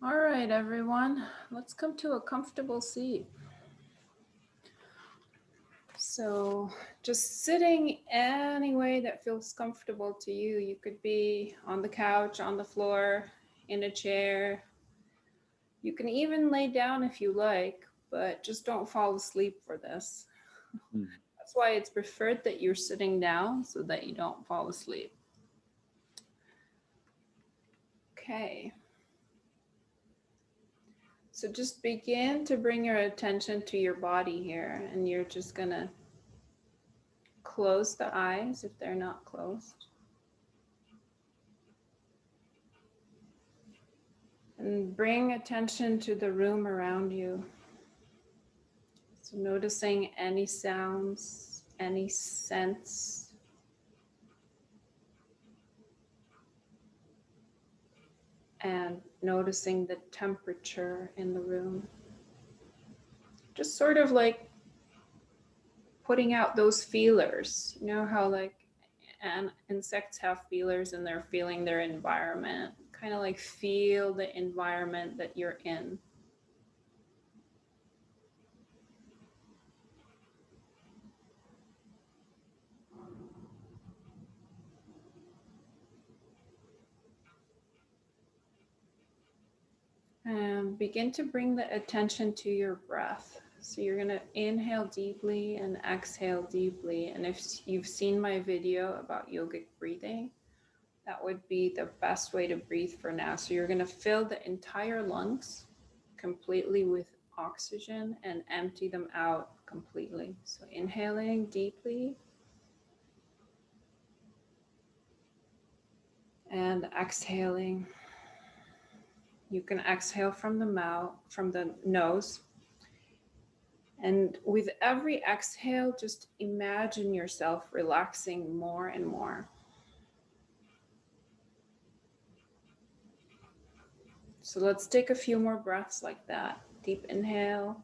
All right, everyone, let's come to a comfortable seat. So, just sitting any way that feels comfortable to you. You could be on the couch, on the floor, in a chair. You can even lay down if you like, but just don't fall asleep for this. Mm. That's why it's preferred that you're sitting down so that you don't fall asleep. Okay, so just begin to bring your attention to your body here, and you're just gonna close the eyes if they're not closed. And bring attention to the room around you. So, noticing any sounds, any scents, and noticing the temperature in the room. Just sort of like putting out those feelers. You know how, like, insects have feelers and they're feeling their environment. Kind of like feel the environment that you're in. And begin to bring the attention to your breath. So you're going to inhale deeply and exhale deeply. And if you've seen my video about yogic breathing, that would be the best way to breathe for now. So you're going to fill the entire lungs completely with oxygen and empty them out completely. So inhaling deeply and exhaling. You can exhale from the mouth, from the nose. And with every exhale, just imagine yourself relaxing more and more. So let's take a few more breaths like that. Deep inhale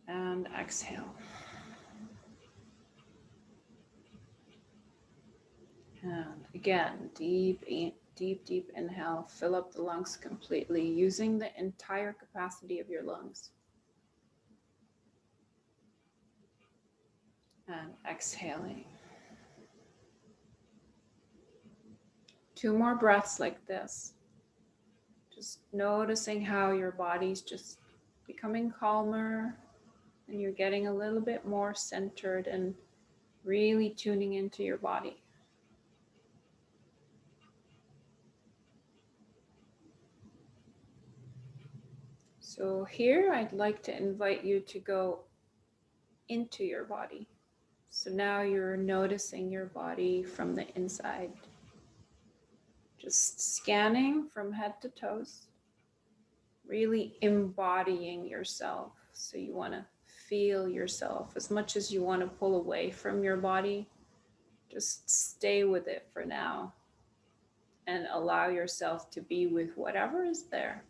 and exhale. And again, deep inhale. Fill up the lungs completely using the entire capacity of your lungs. And exhaling. Two more breaths like this. Just noticing how your body's just becoming calmer and you're getting a little bit more centered and really tuning into your body. So, here I'd like to invite you to go into your body. So, now you're noticing your body from the inside, just scanning from head to toes, really embodying yourself. So, you want to feel yourself as much as you want to pull away from your body. Just stay with it for now and allow yourself to be with whatever is there.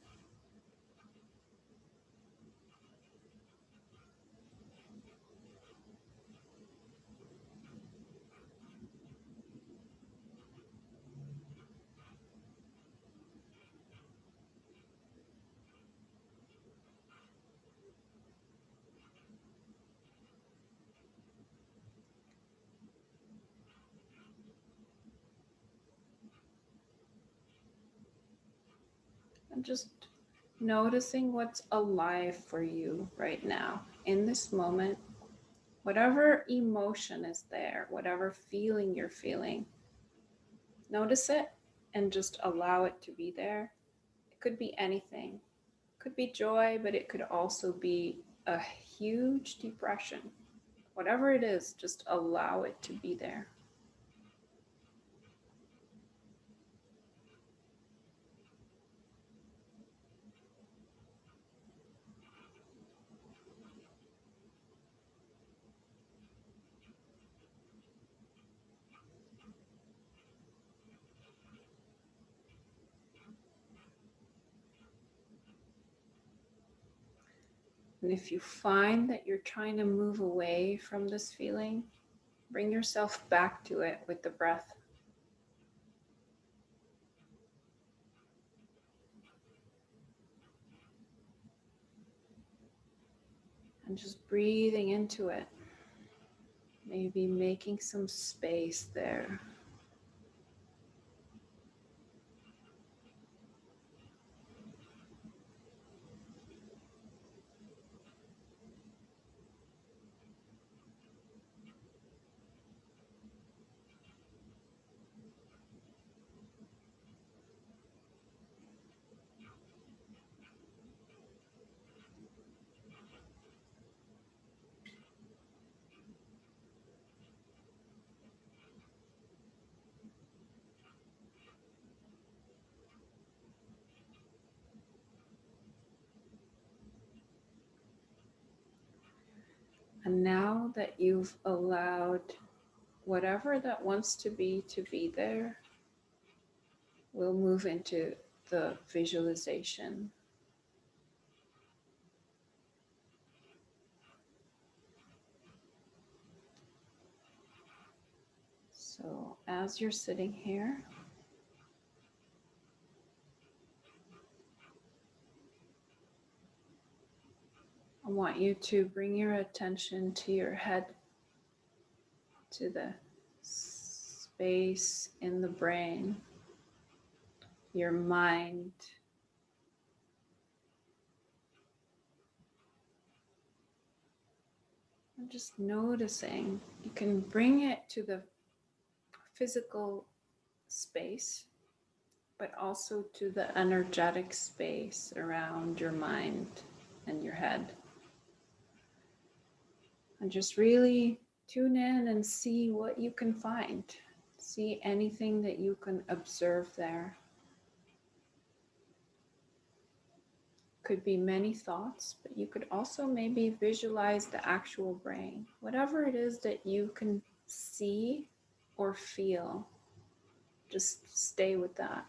And just noticing what's alive for you right now in this moment. Whatever emotion is there, whatever feeling you're feeling, notice it and just allow it to be there. It could be anything. It could be joy, but it could also be a huge depression. Whatever it is, just allow it to be there. And if you find that you're trying to move away from this feeling, bring yourself back to it with the breath. and just breathing into it. Maybe making some space there. And now that you've allowed whatever that wants to be there, we'll move into the visualization. So as you're sitting here, I want you to bring your attention to your head, to the space in the brain, your mind. And just noticing, you can bring it to the physical space, but also to the energetic space around your mind and your head. And just really tune in and see what you can find. See anything that you can observe there. Could be many thoughts, but you could also maybe visualize the actual brain. Whatever it is that you can see or feel, just stay with that.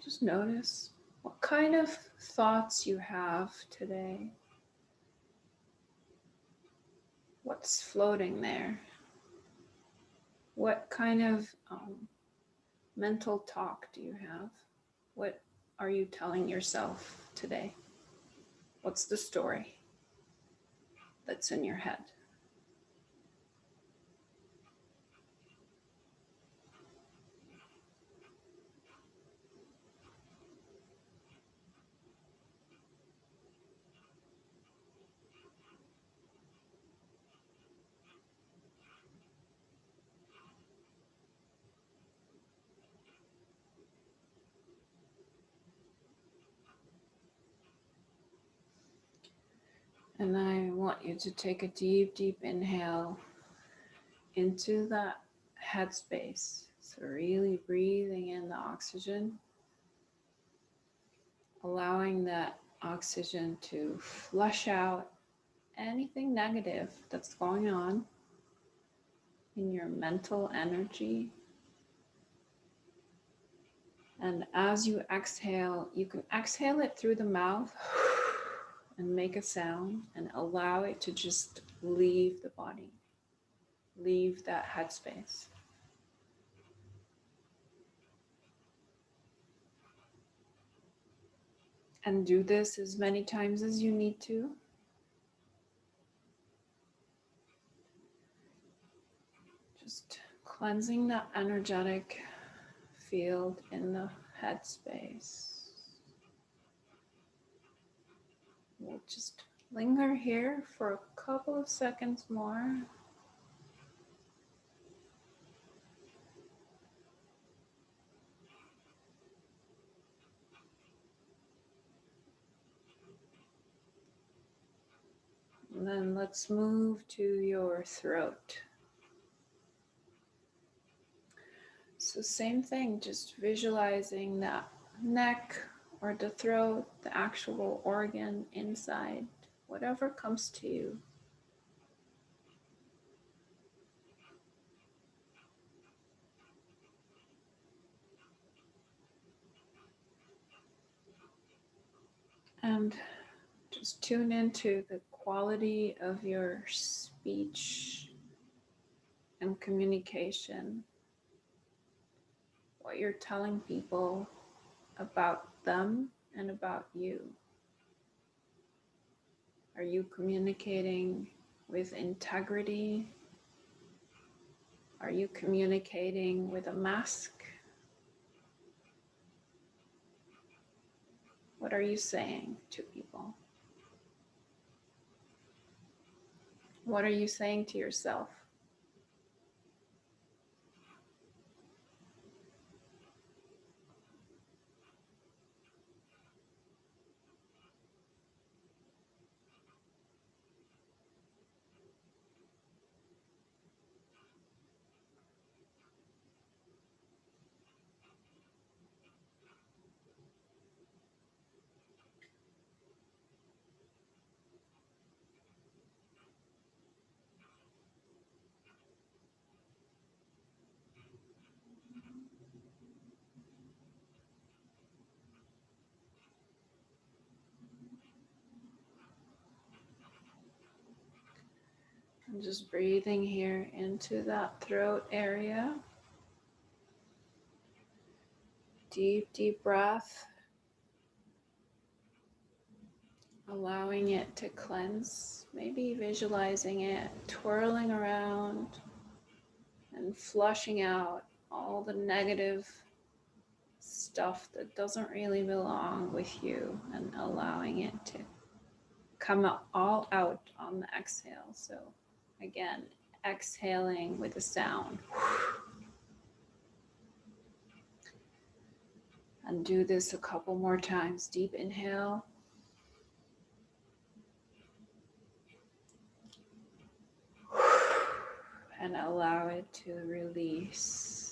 Just notice what kind of thoughts you have today. What's floating there? What kind of mental talk do you have? What are you telling yourself today? What's the story that's in your head? And I want you to take a deep, deep inhale into that headspace. So really breathing in the oxygen, allowing that oxygen to flush out anything negative that's going on in your mental energy. And as you exhale, you can exhale it through the mouth and make a sound and allow it to just leave the body, leave that headspace. And do this as many times as you need to. Just cleansing that energetic field in the headspace. We'll just linger here for a couple of seconds more. And then let's move to your throat. So same thing, just visualizing that neck or the throat, the actual organ inside, whatever comes to you. And just tune into the quality of your speech and communication, what you're telling people about them and about you. Are you communicating with integrity? Are you communicating with a mask? What are you saying to people? What are you saying to yourself? I'm just breathing here into that throat area. Deep, deep breath. Allowing it to cleanse, maybe visualizing it twirling around and flushing out all the negative stuff that doesn't really belong with you, and allowing it to come all out on the exhale. So again, exhaling with a sound. And do this a couple more times. Deep inhale. And allow it to release.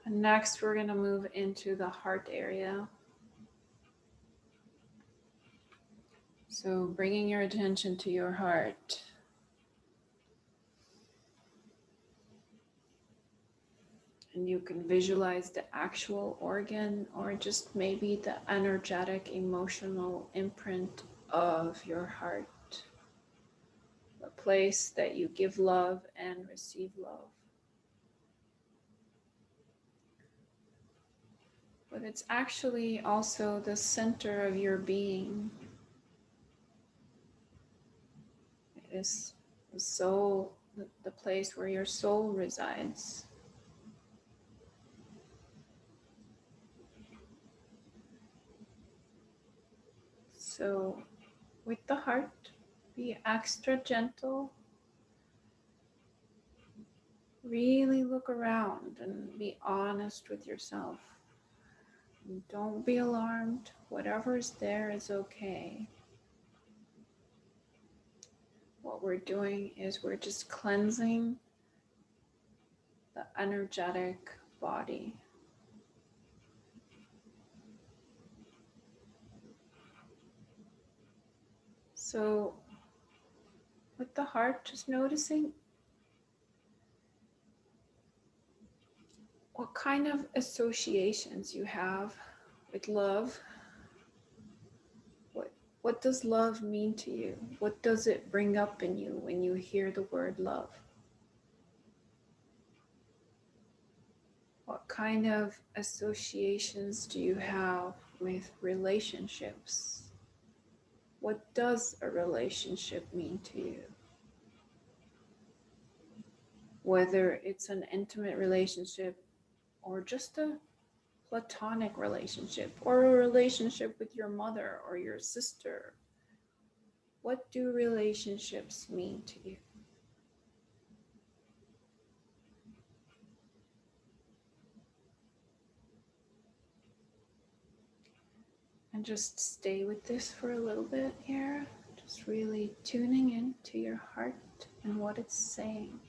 And next, we're going to move into the heart area. So bringing your attention to your heart. And you can visualize the actual organ, or just maybe the energetic, emotional imprint of your heart. The place that you give love and receive love. But it's actually also the center of your being. It is the soul, the place where your soul resides. So with the heart, be extra gentle. Really look around and be honest with yourself. Don't be alarmed. Whatever's there is okay. What we're doing is we're just cleansing the energetic body. So with the heart, just noticing what kind of associations you have with love. What does love mean to you? What does it bring up in you when you hear the word love? What kind of associations do you have with relationships? What does a relationship mean to you? Whether it's an intimate relationship or just a platonic relationship or a relationship with your mother or your sister. What do relationships mean to you? And just stay with this for a little bit here. Just really tuning in to your heart and what it's saying.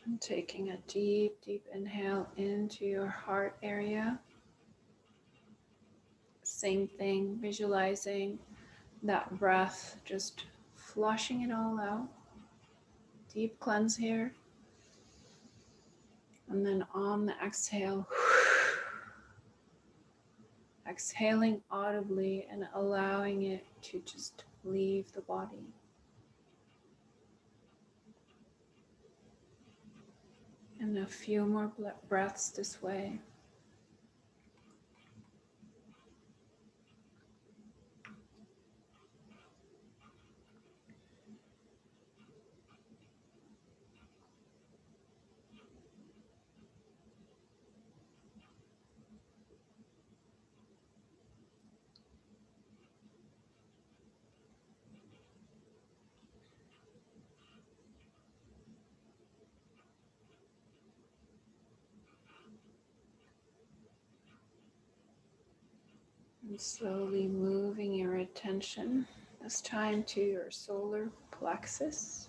And taking a deep, deep inhale into your heart area. Same thing, visualizing that breath, just flushing it all out. Deep cleanse here. And then on the exhale, exhaling audibly and allowing it to just leave the body. And a few more breaths this way. And slowly moving your attention, this time to your solar plexus,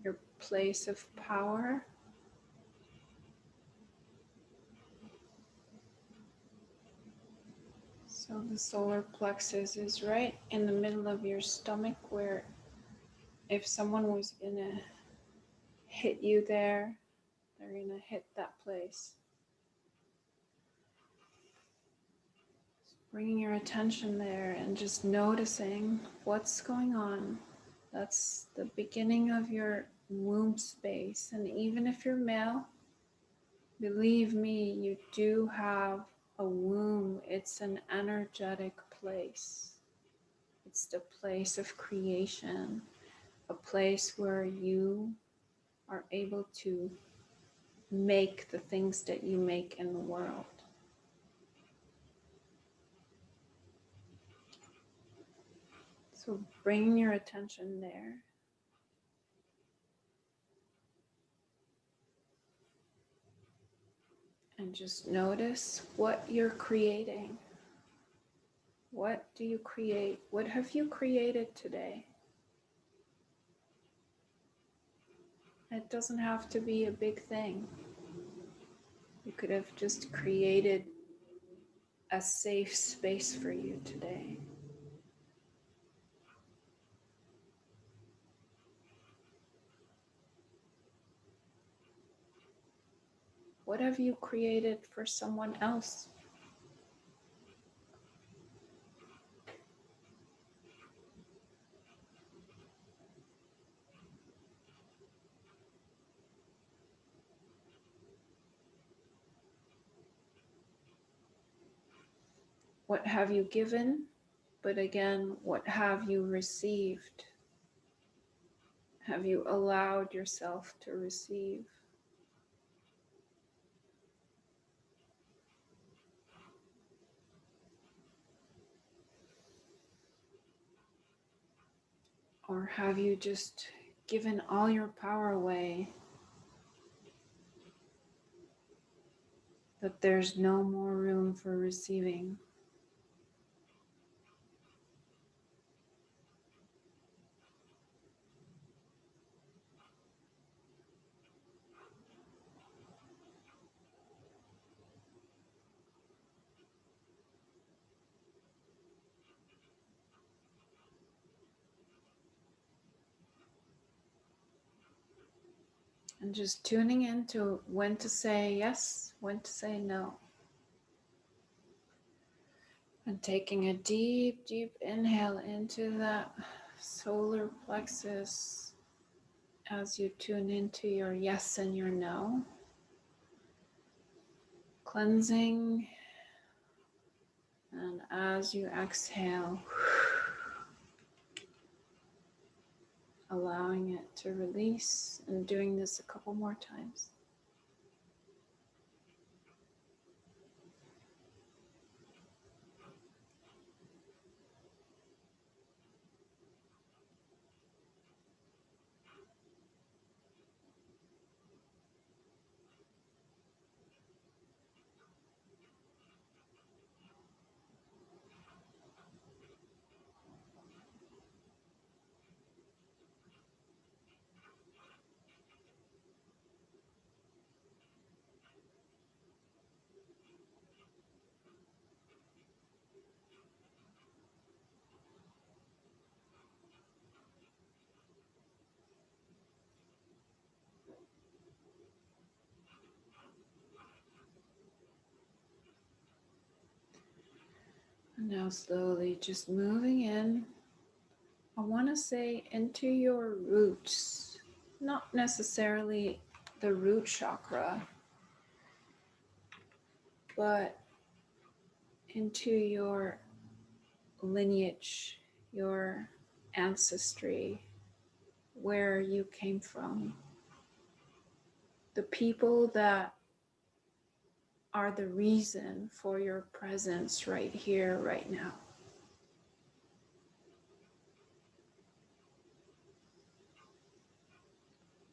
your place of power. So the solar plexus is right in the middle of your stomach, where if someone was gonna hit you there, they're gonna hit that place. Bringing your attention there and just noticing what's going on. That's the beginning of your womb space. And even if you're male, believe me, you do have a womb. It's an energetic place. It's the place of creation, a place where you are able to make the things that you make in the world. So bring your attention there. And just notice what you're creating. What do you create? What have you created today? It doesn't have to be a big thing. You could have just created a safe space for you today. What have you created for someone else? What have you given? But again, what have you received? Have you allowed yourself to receive? Or have you just given all your power away, that there's no more room for receiving? And just tuning into when to say yes, when to say no. And taking a deep, deep inhale into that solar plexus as you tune into your yes and your no. Cleansing. And as you exhale, allowing it to release, and doing this a couple more times. Now slowly just moving in, I want to say into your roots, not necessarily the root chakra, but into your lineage, your ancestry, where you came from, the people that are the reason for your presence right here, right now.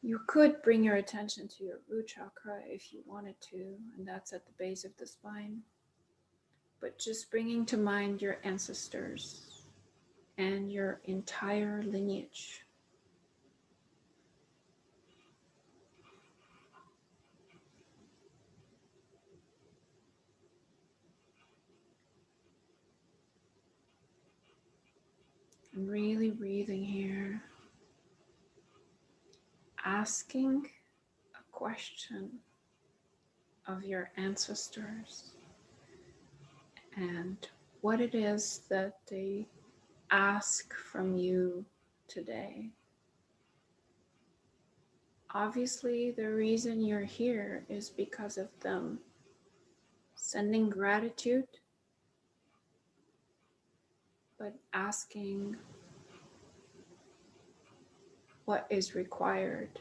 You could bring your attention to your root chakra if you wanted to, and that's at the base of the spine. But just bringing to mind your ancestors and your entire lineage. And really breathing here, asking a question of your ancestors and what it is that they ask from you today. Obviously, the reason you're here is because of them. Sending gratitude, but asking what is required.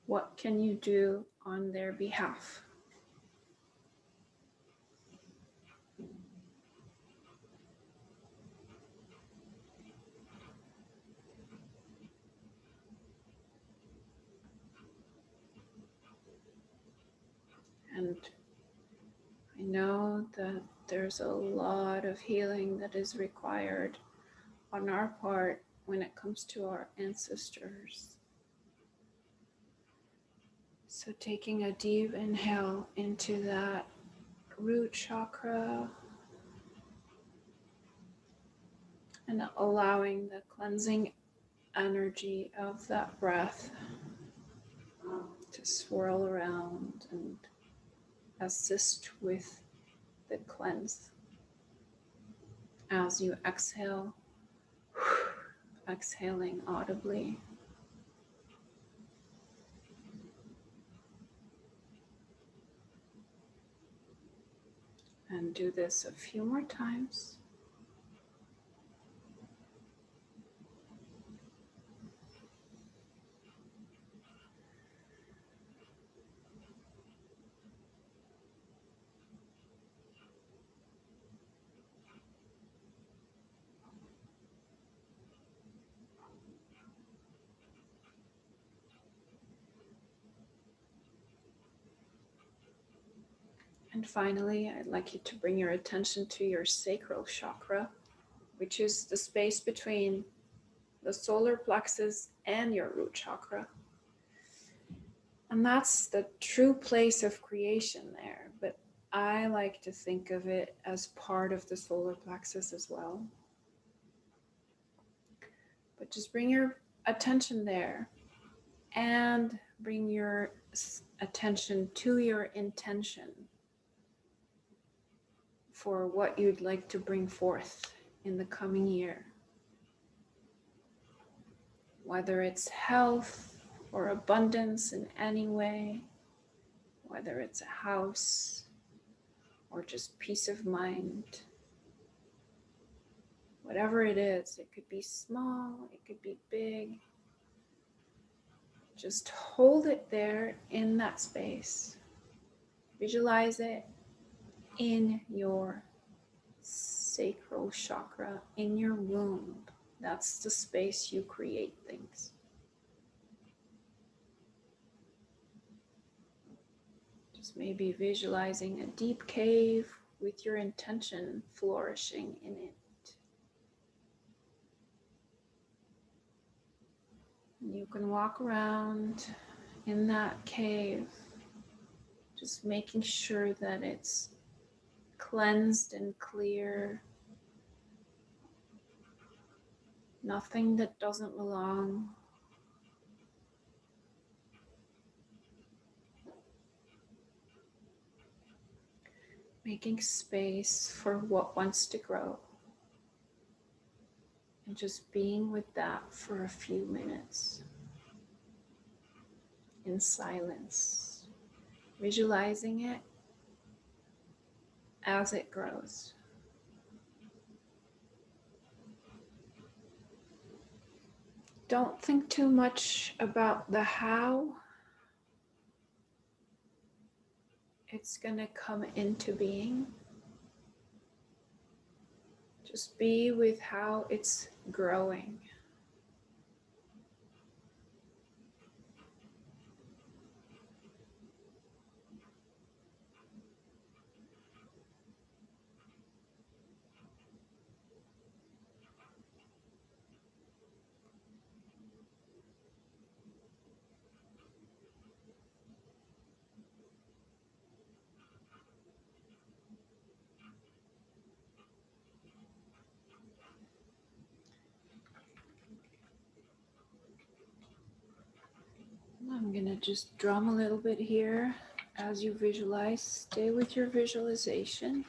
What can you do on their behalf? And I know that there's a lot of healing that is required on our part when it comes to our ancestors. So taking a deep inhale into that root chakra and allowing the cleansing energy of that breath to swirl around and assist with the cleanse. As you exhale, exhaling audibly. And do this a few more times. And finally, I'd like you to bring your attention to your sacral chakra, which is the space between the solar plexus and your root chakra. And that's the true place of creation there, but I like to think of it as part of the solar plexus as well. But just bring your attention there and bring your attention to your intention for what you'd like to bring forth in the coming year. Whether it's health or abundance in any way, whether it's a house or just peace of mind. Whatever it is, it could be small, it could be big. Just hold it there in that space. Visualize it in your sacral chakra, in your womb. That's the space you create things. Just maybe visualizing a deep cave with your intention flourishing in it. You can walk around in that cave, just making sure that it's cleansed and clear. Nothing that doesn't belong. making space for what wants to grow, and just being with that for a few minutes in silence, visualizing it as it grows. Don't think too much about the how it's going to come into being. Just be with how it's growing. I'm going to just drum a little bit here as you visualize. Stay with your visualization.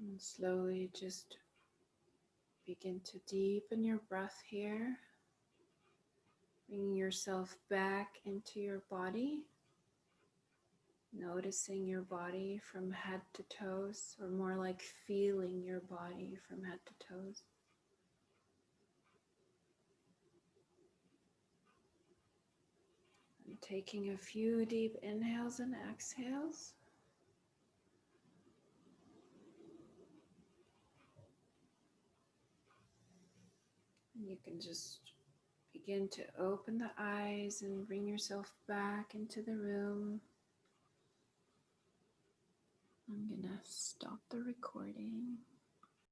And slowly just begin to deepen your breath here, bringing yourself back into your body, noticing your body from head to toes, or more like feeling your body from head to toes. And taking a few deep inhales and exhales. And you can just begin to open the eyes and bring yourself back into the room. I'm gonna stop the recording.